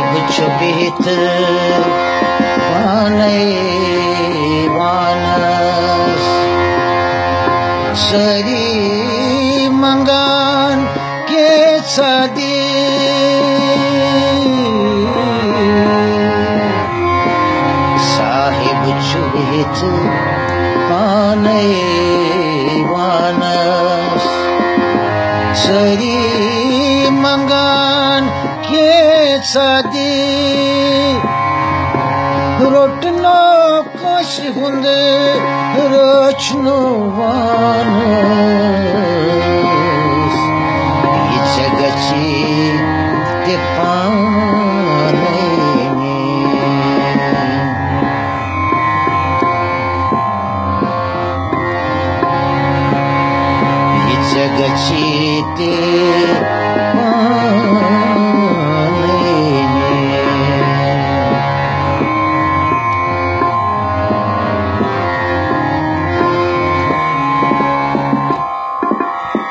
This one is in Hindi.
छुबित पानै वानस सरी मंगान के सदी साहिब छुबित पानै वानस सरी मंगान के सदी रोटनो कोश हुंदे रोचनो वानस ये जगची ते पानै ये जगची ते पानै